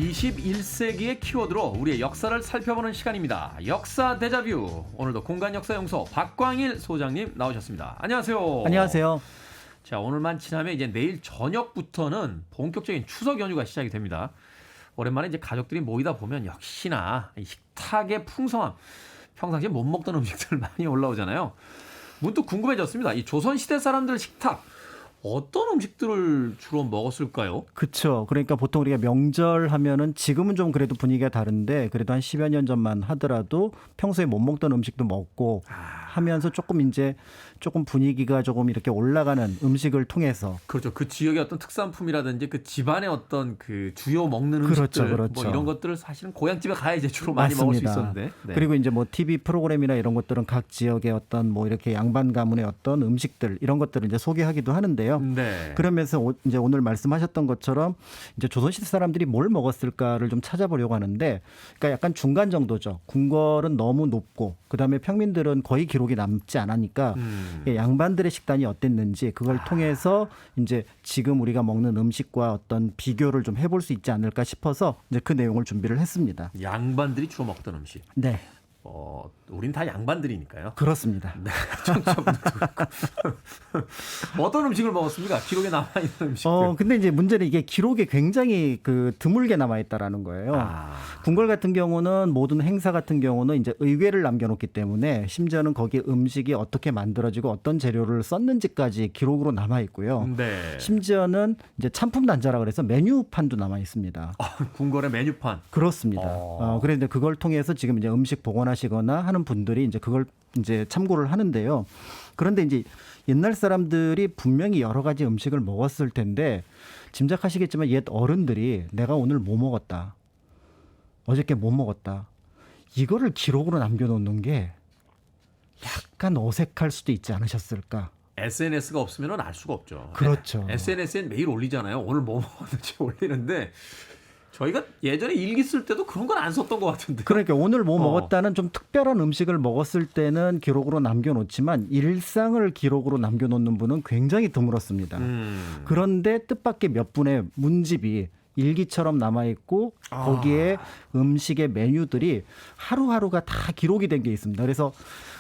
21세기의 키워드로 우리의 역사를 살펴보는 시간입니다. 역사 데자뷰. 오늘도 공간역사연구소 박광일 소장님 나오셨습니다. 안녕하세요. 안녕하세요. 자, 오늘만 지나면 이제 내일 저녁부터는 본격적인 추석 연휴가 시작이 됩니다. 오랜만에 이제 가족들이 모이다 보면 역시나 이 식탁의 풍성함, 평상시에 못 먹던 음식들 많이 올라오잖아요. 문득 궁금해졌습니다. 이 조선시대 사람들 식탁, 어떤 음식들을 주로 먹었을까요? 그렇죠. 그러니까 보통 우리가 명절 하면은 지금은 좀 그래도 분위기가 다른데 그래도 한 10여 년 전만 하더라도 평소에 못 먹던 음식도 먹고 하면서 조금 분위기가 조금 이렇게 올라가는 음식을 통해서. 그렇죠. 그 지역의 어떤 특산품이라든지 그 집안의 어떤 그 주요 먹는 음식들 그렇죠. 뭐 이런 것들을 사실은 고향집에 가야 이제 주로 많이 맞습니다. 먹을 수 있었는데. 네. 그리고 이제 뭐 TV 프로그램이나 이런 것들은 각 지역의 어떤 뭐 이렇게 양반 가문의 어떤 음식들 이런 것들을 이제 소개하기도 하는데요. 네. 그러면서 이제 오늘 말씀하셨던 것처럼 이제 조선시대 사람들이 뭘 먹었을까를 좀 찾아보려고 하는데, 그러니까 약간 중간 정도죠. 궁궐은 너무 높고 그다음에 평민들은 거의 기록이 남지 않으니까 양반들의 식단이 어땠는지 그걸 통해서 이제 지금 우리가 먹는 음식과 어떤 비교를 좀 해볼 수 있지 않을까 싶어서 이제 그 내용을 준비를 했습니다. 양반들이 주로 먹던 음식. 네. 우린 다 양반들이니까요. 그렇습니다. 네. 청취자분들도 그렇고. 어떤 음식을 먹었습니까? 기록에 남아있는 음식들. 근데 이제 문제는 이게 기록에 굉장히 드물게 남아있다라는 거예요. 궁궐 같은 경우는 모든 행사 같은 경우는 이제 의궤를 남겨놓기 때문에 심지어는 거기 음식이 어떻게 만들어지고 어떤 재료를 썼는지까지 기록으로 남아있고요. 네. 심지어는 이제 찬품 단자라 그래서 메뉴판도 남아있습니다. 궁궐의 메뉴판. 그렇습니다. 그런데 그걸 통해서 지금 이제 음식 복원하시거나 하는 분들이 이제 그걸 이제 참고를 하는데요. 그런데 이제 옛날 사람들이 분명히 여러 가지 음식을 먹었을 텐데 짐작하시겠지만 옛 어른들이 내가 오늘 뭐 먹었다, 어저께 뭐 먹었다, 이거를 기록으로 남겨놓는 게 약간 어색할 수도 있지 않으셨을까? SNS가 없으면 알 수가 없죠. 그렇죠. SNS엔 매일 올리잖아요. 오늘 뭐 먹었는지 올리는데 저희가 예전에 일기 쓸 때도 그런 건 안 썼던 것 같은데. 그러니까 오늘 뭐 먹었다는 좀 특별한 음식을 먹었을 때는 기록으로 남겨놓지만 일상을 기록으로 남겨놓는 분은 굉장히 드물었습니다. 그런데 뜻밖의 몇 분의 문집이 일기처럼 남아있고 거기에 음식의 메뉴들이 하루하루가 다 기록이 된 게 있습니다. 그래서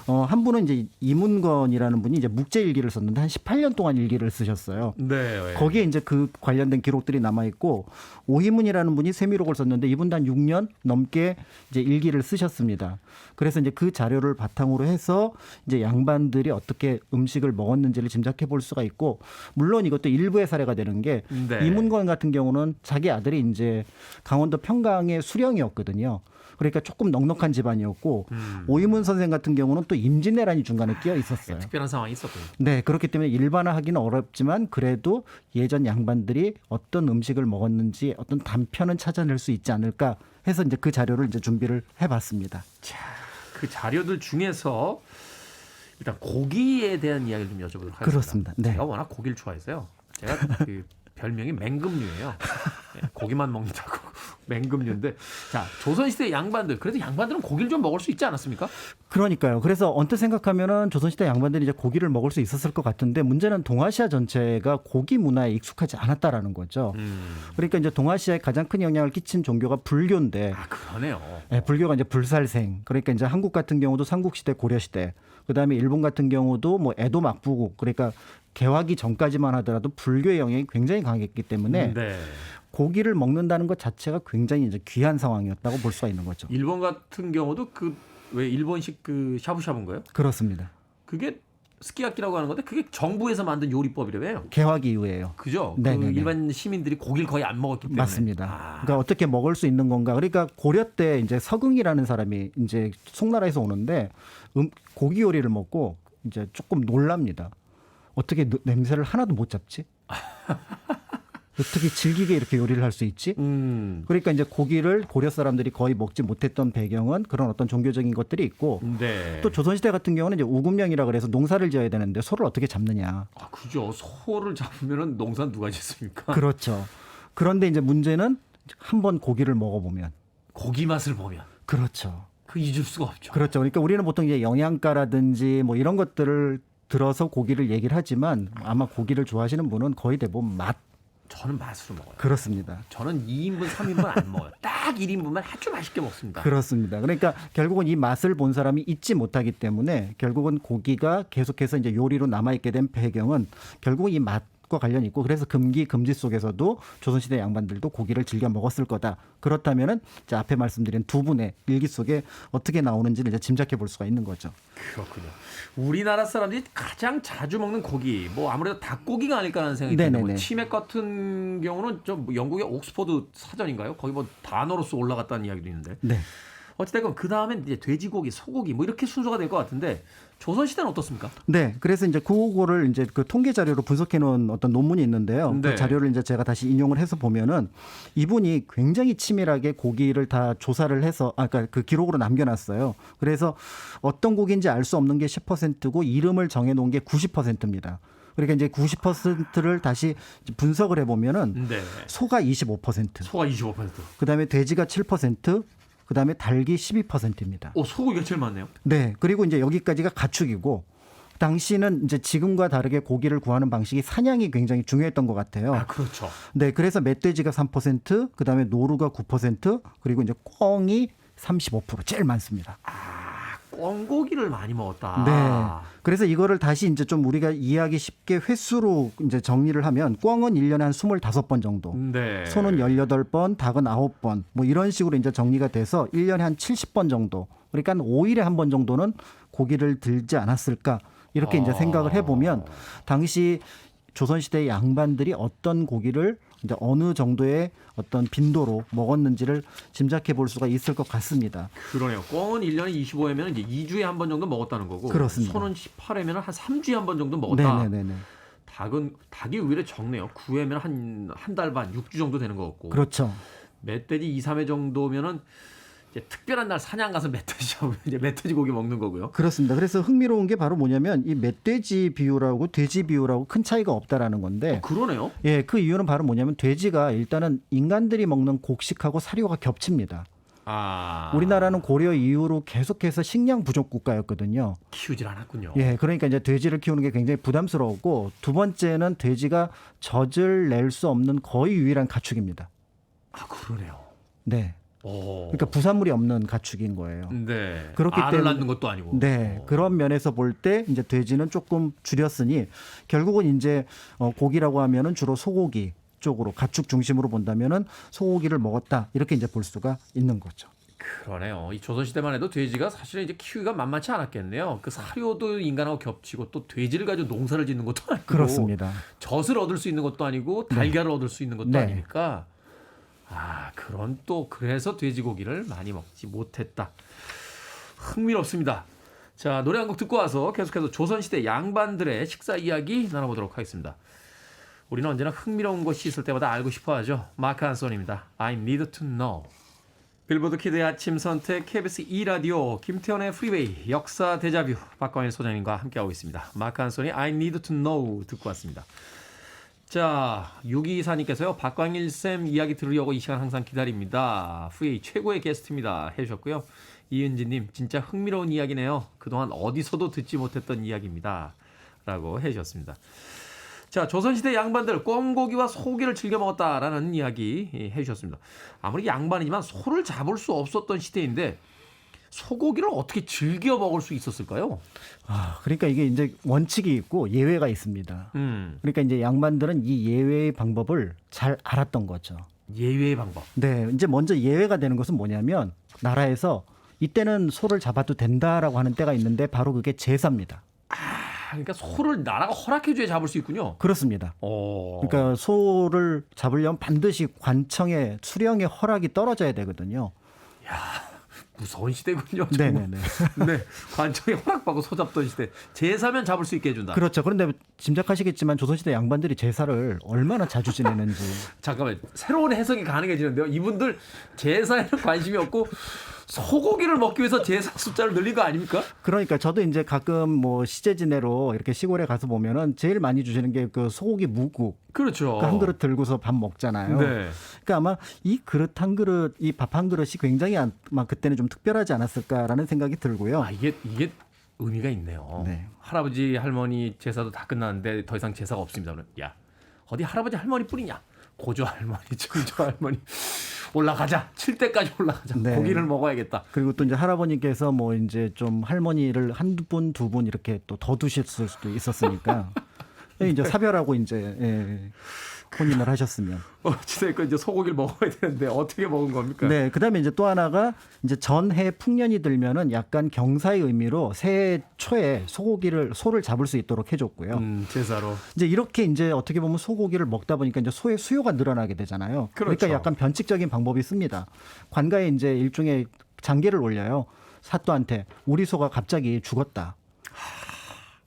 한 분은 이제 이문건이라는 분이 이제 묵제일기를 썼는데 한 18년 동안 일기를 쓰셨어요. 네. 거기에 이제 그 관련된 기록들이 남아있고, 오희문이라는 분이 세미록을 썼는데 이분도 한 6년 넘게 이제 일기를 쓰셨습니다. 그래서 이제 그 자료를 바탕으로 해서 이제 양반들이 어떻게 음식을 먹었는지를 짐작해 볼 수가 있고, 물론 이것도 일부의 사례가 되는 게 네. 이문건 같은 경우는 자기 아들이 이제 강원도 평강의 수령이었거든요. 그러니까 조금 넉넉한 집안이었고 오이문 선생 같은 경우는 또 임진왜란이 중간에 끼어 있었어요. 특별한 상황이 있었군요. 네, 그렇기 때문에 일반화하기는 어렵지만 그래도 예전 양반들이 어떤 음식을 먹었는지 어떤 단편은 찾아낼 수 있지 않을까 해서 이제 그 자료를 이제 준비를 해봤습니다. 자, 그 자료들 중에서 일단 고기에 대한 이야기를 좀 여쭤보도록 하겠습니다. 그렇습니다. 네. 제가 워낙 고기를 좋아해서요. 제가 그 별명이 맹금류예요. 고기만 먹는다고 맹금류인데, 자, 조선시대 양반들, 그래도 양반들은 고기를 좀 먹을 수 있지 않았습니까? 그러니까요. 그래서 언뜻 생각하면은 조선시대 양반들이 이제 고기를 먹을 수 있었을 것 같은데, 문제는 동아시아 전체가 고기 문화에 익숙하지 않았다라는 거죠. 그러니까 이제 동아시아에 가장 큰 영향을 끼친 종교가 불교인데, 그러네요. 네, 불교가 이제 불살생. 그러니까 이제 한국 같은 경우도 삼국시대, 고려시대, 그다음에 일본 같은 경우도 뭐 에도 막부국, 그러니까 개화기 전까지만 하더라도 불교의 영향이 굉장히 강했기 때문에 네. 고기를 먹는다는 것 자체가 굉장히 이제 귀한 상황이었다고 볼 수가 있는 거죠. 일본 같은 경우도 왜 일본식 그 샤브샤브인가요? 그렇습니다. 그게 스키야키라고 하는 건데 그게 정부에서 만든 요리법이래요. 개화기 이후에요. 그죠? 그 네네네. 일반 시민들이 고기를 거의 안 먹었기 때문에. 맞습니다. 그러니까 어떻게 먹을 수 있는 건가? 그러니까 고려 때 이제 서긍이라는 사람이 이제 송나라에서 오는데 고기 요리를 먹고 이제 조금 놀랍니다. 어떻게 냄새를 하나도 못 잡지? 어떻게 질기게 이렇게 요리를 할 수 있지? 그러니까 이제 고기를 고려 사람들이 거의 먹지 못했던 배경은 그런 어떤 종교적인 것들이 있고, 네. 또 조선시대 같은 경우는 이제 우금령이라 그래서 농사를 지어야 되는데 소를 어떻게 잡느냐. 그죠. 소를 잡으면 농사 누가 짓습니까? 그렇죠. 그런데 이제 문제는 한번 고기를 먹어보면. 고기 맛을 보면. 그렇죠. 그 잊을 수가 없죠. 그렇죠. 그러니까 우리는 보통 이제 영양가라든지 뭐 이런 것들을 들어서 고기를 얘기를 하지만 아마 고기를 좋아하시는 분은 거의 대부분 맛 저는 맛으로 먹어요. 그렇습니다. 저는 2인분, 3인분 안 먹어요. 딱 1인분만 아주 맛있게 먹습니다. 그렇습니다. 그러니까 결국은 이 맛을 본 사람이 잊지 못하기 때문에 결국은 고기가 계속해서 이제 요리로 남아있게 된 배경은 결국은 이 맛과 관련이 있고 그래서 금지 속에서도 조선시대 양반들도 고기를 즐겨 먹었을 거다. 그렇다면은 이제 앞에 말씀드린 두 분의 일기 속에 어떻게 나오는지를 이제 짐작해 볼 수가 있는 거죠. 그렇군요. 우리나라 사람들이 가장 자주 먹는 고기, 뭐 아무래도 닭고기가 아닐까라는 생각이 드는데 뭐 네네네. 치맥 같은 경우는 좀 영국의 옥스퍼드 사전인가요? 거기 뭐 단어로서 올라갔다는 이야기도 있는데. 네. 어찌됐건 그 다음엔 이제 돼지고기, 소고기 뭐 이렇게 순서가 될 것 같은데 조선 시대는 어떻습니까? 네, 그래서 이제 그거를 이제 그 통계 자료로 분석해 놓은 어떤 논문이 있는데요. 네. 그 자료를 이제 제가 다시 인용을 해서 보면은 이분이 굉장히 치밀하게 고기를 다 조사를 해서 아까 그 기록으로 남겨놨어요. 그래서 어떤 고기인지 알 수 없는 게 10%고 이름을 정해 놓은 게 90%입니다. 그러니까 이제 90%를 다시 분석을 해보면은 네. 소가 25%, 소가 25%. 그다음에 돼지가 7%, 그다음에 닭이 12%입니다. 소고기가 제일 많네요. 네. 그리고 이제 여기까지가 가축이고 당시는 이제 지금과 다르게 고기를 구하는 방식이 사냥이 굉장히 중요했던 것 같아요. 아, 그렇죠. 네. 그래서 멧돼지가 3%, 그다음에 노루가 9%, 그리고 이제 꿩이 35% 제일 많습니다. 꿩고기를 많이 먹었다. 네. 그래서 이거를 다시 이제 좀 우리가 이해하기 쉽게 횟수로 이제 정리를 하면 꿩은 1년에 한 25번 정도. 네. 소는 18번, 닭은 9번. 뭐 이런 식으로 이제 정리가 돼서 1년에 한 70번 정도. 그러니까 한 5일에 한 번 정도는 고기를 들지 않았을까. 이렇게 이제 생각을 해보면 당시 조선시대 양반들이 어떤 고기를 이제 어느 정도의 어떤 빈도로 먹었는지를 짐작해 볼 수가 있을 것 같습니다. 그러네요. 꿩은 1년에 25회면 이제 2주에 한 번 정도 먹었다는 거고. 그렇습니다. 소는 18회면 한 3주에 한 번 정도 먹었다. 네네네. 닭이 오히려 적네요. 9회면 한 달 반, 6주 정도 되는 것 같고. 그렇죠. 멧돼지 2, 3회 정도면은 이제 특별한 날 사냥 가서 멧돼지 잡으면 이제 멧돼지 고기 먹는 거고요. 그렇습니다. 그래서 흥미로운 게 바로 뭐냐면 이 멧돼지 비율하고 돼지 비율하고 큰 차이가 없다라는 건데. 그러네요. 예, 그 이유는 바로 뭐냐면 돼지가 일단은 인간들이 먹는 곡식하고 사료가 겹칩니다. 우리나라는 고려 이후로 계속해서 식량 부족 국가였거든요. 키우질 않았군요. 예, 그러니까 이제 돼지를 키우는 게 굉장히 부담스러웠고 두 번째는 돼지가 젖을 낼 수 없는 거의 유일한 가축입니다. 아, 그러네요. 네. 오. 그러니까 부산물이 없는 가축인 거예요. 네. 그렇기 알을 때문에- 낳는 것도 아니고. 네, 그런 면에서 볼 때 이제 돼지는 조금 줄였으니 결국은 이제 고기라고 하면은 주로 소고기 쪽으로 가축 중심으로 본다면은 소고기를 먹었다 이렇게 이제 볼 수가 있는 거죠. 그러네요. 이 조선 시대만 해도 돼지가 사실은 이제 키우기가 만만치 않았겠네요. 그 사료도 인간하고 겹치고 또 돼지를 가지고 농사를 짓는 것도 아니고 그렇습니다. 젖을 얻을 수 있는 것도 아니고 달걀을 얻을 수 있는 것도 네. 아니니까 그런 또 그래서 돼지고기를 많이 먹지 못했다. 흥미롭습니다. 자, 노래 한 곡 듣고 와서 계속해서 조선시대 양반들의 식사 이야기 나눠보도록 하겠습니다. 우리는 언제나 흥미로운 것이 있을 때마다 알고 싶어 하죠. 마크 안소니입니다. I need to know. 빌보드 키드의 아침 선택 KBS 2라디오 김태원의 프리웨이 역사 데자뷰 박광일 소장님과 함께하고 있습니다. 마크 안소니 I need to know 듣고 왔습니다. 자, 6224님께서요. 박광일쌤 이야기 들으려고 이 시간 항상 기다립니다. 프리웨이 최고의 게스트입니다. 해주셨고요. 이은지님 진짜 흥미로운 이야기네요. 그동안 어디서도 듣지 못했던 이야기입니다. 라고 해주셨습니다. 자, 조선시대 양반들 꿩고기와 소고기를 즐겨 먹었다라는 이야기 해주셨습니다. 아무리 양반이지만 소를 잡을 수 없었던 시대인데 소고기를 어떻게 즐겨 먹을 수 있었을까요? 그러니까 이게 이제 원칙이 있고 예외가 있습니다. 그러니까 이제 양반들은 이 예외의 방법을 잘 알았던 거죠. 예외의 방법. 네, 이제 먼저 예외가 되는 것은 뭐냐면 나라에서 이때는 소를 잡아도 된다라고 하는 때가 있는데 바로 그게 제사입니다. 그러니까 소를 나라가 허락해줘야 잡을 수 있군요. 그렇습니다. 그러니까 소를 잡으려면 반드시 관청의 수령의 허락이 떨어져야 되거든요. 무서운 시대군요. 네네네. 네, 관청에 허락받고 소 잡던 시대. 제사면 잡을 수 있게 해준다. 그렇죠. 그런데 짐작하시겠지만 조선시대 양반들이 제사를 얼마나 자주 지내는지. 잠깐만, 새로운 해석이 가능해지는데요. 이분들 제사에는 관심이 없고 소고기를 먹기 위해서 제사 숫자를 늘린 거 아닙니까? 그러니까 저도 이제 가끔 뭐 시제 지내로 이렇게 시골에 가서 보면은 제일 많이 주시는 게 그 소고기 무국. 그렇죠. 그 한 그릇 들고서 밥 먹잖아요. 네. 그러니까 아마 이 그릇 한 그릇, 이 밥 한 그릇이 굉장히 아마 그때는 좀 특별하지 않았을까라는 생각이 들고요. 이게 의미가 있네요. 네. 할아버지 할머니 제사도 다 끝났는데 더 이상 제사가 없습니다. 그러면 야, 어디 할아버지 할머니 뿐이냐? 고조 할머니, 증조 할머니 올라가자. 칠 때까지 올라가자. 네. 고기를 먹어야겠다. 그리고 또 이제 할아버님께서 뭐 이제 좀 할머니를 한 분, 두 분 이렇게 또 더 두셨을 수도 있었으니까 이제 사별하고 이제 혼인을 하셨으면. 어찌됐건 이제 소고기를 먹어야 되는데 어떻게 먹은 겁니까? 네, 그다음에 이제 또 하나가 이제 전해 풍년이 들면은 약간 경사의 의미로 새해 초에 소를 잡을 수 있도록 해줬고요. 제사로. 이제 이렇게 이제 어떻게 보면 소고기를 먹다 보니까 이제 소의 수요가 늘어나게 되잖아요. 그렇죠. 그러니까 약간 변칙적인 방법이 있습니다. 관가에 이제 일종의 장계를 올려요. 사또한테 우리 소가 갑자기 죽었다.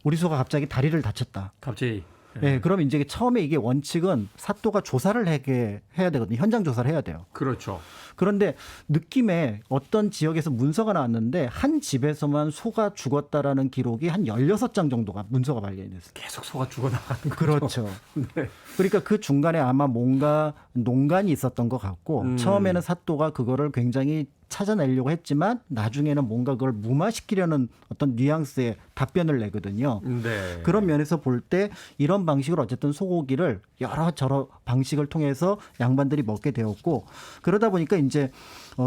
우리 소가 갑자기 다리를 다쳤다. 갑자기. 네, 그러면 이제 처음에 이게 원칙은 사또가 조사를 해야 되거든요. 현장 조사를 해야 돼요. 그렇죠. 그런데 느낌에 어떤 지역에서 문서가 나왔는데 한 집에서만 소가 죽었다라는 기록이 한 16장 정도가 문서가 발견이 됐어요. 계속 소가 죽어나가는 거죠. 그렇죠. 네. 그러니까 그 중간에 아마 뭔가 농간이 있었던 것 같고 처음에는 사또가 그거를 굉장히 찾아내려고 했지만 나중에는 뭔가 그걸 무마시키려는 어떤 뉘앙스의 답변을 내거든요. 네. 그런 면에서 볼 때 이런 방식으로 어쨌든 소고기를 여러 저러 방식을 통해서 양반들이 먹게 되었고 그러다 보니까 이제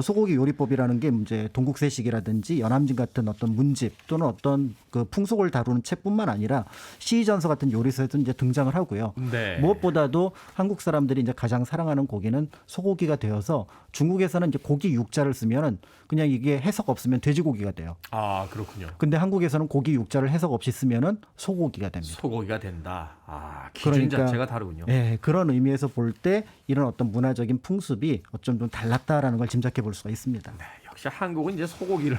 소고기 요리법이라는 게 이제 동국세식이라든지 연암진 같은 어떤 문집 또는 어떤 그 풍속을 다루는 책뿐만 아니라 시전서 같은 요리서에도 이제 등장을 하고요. 네. 무엇보다도 한국 사람들이 이제 가장 사랑하는 고기는 소고기가 되어서 중국에서는 이제 고기 육자를 쓰면은 그냥 이게 해석 없으면 돼지고기가 돼요. 아, 그렇군요. 근데 한국에서는 고기 육자를 해석 없이 쓰면은 소고기가 됩니다. 소고기가 된다. 아, 기준 그러니까, 자체가 다르군요. 네, 그런 의미에서 볼 때 이런 어떤 문화적인 풍습이 어쩜 좀 달랐다라는 걸 짐작해 볼 수가 있습니다. 네, 역시 한국은 이제 소고기를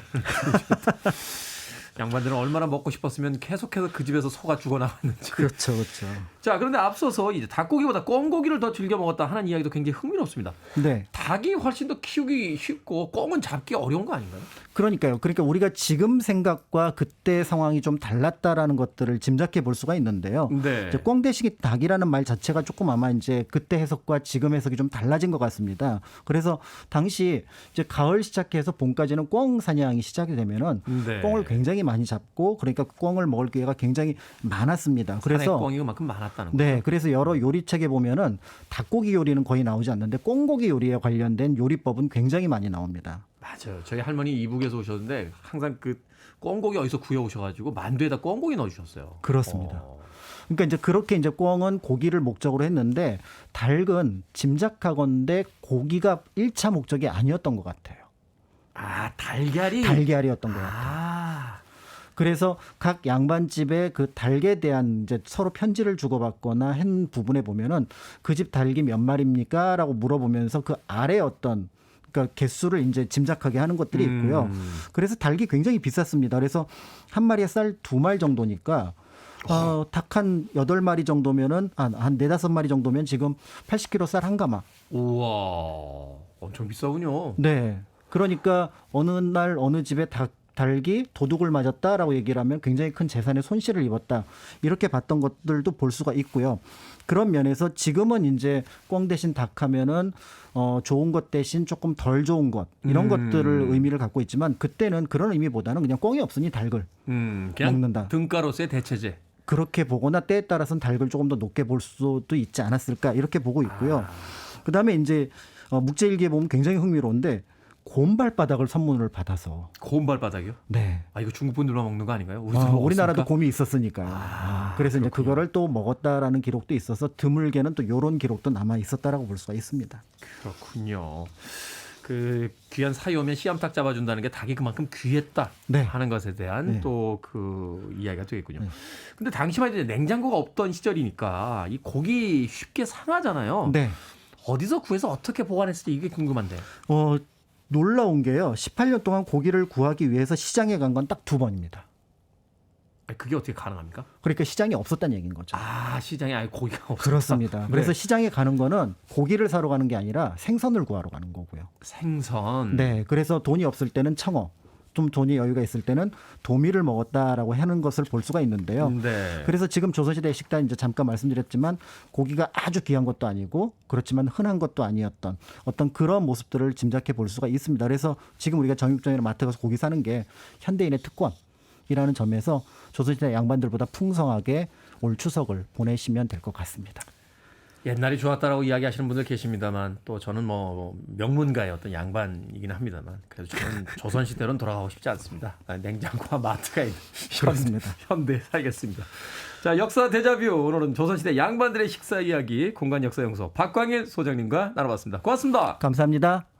양반들은 얼마나 먹고 싶었으면 계속해서 그 집에서 소가 죽어나왔는지. 그렇죠, 그렇죠. 자, 그런데 앞서서 이제 닭고기보다 꿩고기를 더 즐겨 먹었다 하는 이야기도 굉장히 흥미롭습니다. 네. 닭이 훨씬 더 키우기 쉽고 꿩은 잡기 어려운 거 아닌가요? 그러니까요. 그러니까 우리가 지금 생각과 그때 상황이 좀 달랐다라는 것들을 짐작해 볼 수가 있는데요. 네. 이제 꿩 대신 닭이라는 말 자체가 조금 아마 이제 그때 해석과 지금 해석이 좀 달라진 것 같습니다. 그래서 당시 이제 가을 시작해서 봄까지는 꿩 사냥이 시작이 되면은 네. 꿩을 굉장히 많이 잡고 그러니까 꿩을 먹을 기회가 굉장히 많았습니다. 그래서 꿩이 그만큼 많았다는 거죠. 네, 그래서 여러 요리책에 보면은 닭고기 요리는 거의 나오지 않는데 꿩고기 요리에 관련된 요리법은 굉장히 많이 나옵니다. 맞아요. 저희 할머니 이북에서 오셨는데 항상 그 꿩고기 어디서 구해 오셔가지고 만두에다 꿩고기 넣어주셨어요. 그렇습니다. 그러니까 이제 그렇게 이제 꿩은 고기를 목적으로 했는데 닭은 짐작하건대 고기가 1차 목적이 아니었던 것 같아요. 아, 달걀이? 달걀이었던 것 같아요. 아, 그래서 각 양반집에 그 닭에 대한 이제 서로 편지를 주고받거나 한 부분에 보면은 그 집 닭이 몇 마리입니까? 라고 물어보면서 그 아래 어떤 그러니까 개수를 이제 짐작하게 하는 것들이 있고요. 그래서 닭이 굉장히 비쌌습니다. 그래서 한 마리에 쌀 2말 정도니까 닭 한 8마리 정도면은 한 4-5마리 정도면 지금 80kg 쌀 한 가마. 우와, 엄청 비싸군요. 네. 그러니까 어느 날 어느 집에 닭이 도둑을 맞았다라고 얘기를 하면 굉장히 큰 재산의 손실을 입었다. 이렇게 봤던 것들도 볼 수가 있고요. 그런 면에서 지금은 이제 꿩 대신 닭 하면은 좋은 것 대신 조금 덜 좋은 것 이런 것들을 의미를 갖고 있지만 그때는 그런 의미보다는 그냥 꿩이 없으니 닭을 그냥 먹는다. 등가로서의 대체제. 그렇게 보거나 때에 따라서는 닭을 조금 더 높게 볼 수도 있지 않았을까 이렇게 보고 있고요. 그다음에 이제 묵제일기에 보면 굉장히 흥미로운데 곰발바닥을 선물을 받아서 곰발바닥이요? 네. 아, 이거 중국 분들만 먹는 거 아닌가요? 우리나라도 곰이 있었으니까요. 그래서 이제 그렇군요. 그거를 또 먹었다라는 기록도 있어서 드물게는 또 이런 기록도 남아 있었다라고 볼 수가 있습니다. 그렇군요. 그 귀한 사이 오면 씨암탉 잡아준다는 게 닭이 그만큼 귀했다 네. 하는 것에 대한 네. 또 그 이야기가 되겠군요. 근데 당시만 해도 냉장고가 없던 시절이니까 이 고기 쉽게 상하잖아요. 네. 어디서 구해서 어떻게 보관했을지 이게 궁금한데. 놀라운 게요. 18년 동안 고기를 구하기 위해서 시장에 간 건 딱 2번입니다. 그게 어떻게 가능합니까? 그러니까 시장이 없었다는 얘기인 거죠. 아, 시장에 아예 고기가 없었다. 그렇습니다. 그래서 네. 시장에 가는 거는 고기를 사러 가는 게 아니라 생선을 구하러 가는 거고요. 생선. 네. 그래서 돈이 없을 때는 청어, 좀 돈이 여유가 있을 때는 도미를 먹었다라고 하는 것을 볼 수가 있는데요. 네. 그래서 지금 조선시대 식단 이제 잠깐 말씀드렸지만 고기가 아주 귀한 것도 아니고 그렇지만 흔한 것도 아니었던 어떤 그런 모습들을 짐작해 볼 수가 있습니다. 그래서 지금 우리가 정육점이나 마트 가서 고기 사는 게 현대인의 특권이라는 점에서 조선시대 양반들보다 풍성하게 올 추석을 보내시면 될 것 같습니다. 옛날이 좋았다라고 이야기하시는 분들 계십니다만 또 저는 뭐 명문가의 어떤 양반이긴 합니다만 그래도 저는 조선시대로는 돌아가고 싶지 않습니다. 냉장고와 마트가 있는 그렇습니다. 현대에 살겠습니다. 자, 역사 데자뷰 오늘은 조선시대 양반들의 식사 이야기 공간역사연구소 박광일 소장님과 나눠봤습니다. 고맙습니다. 감사합니다.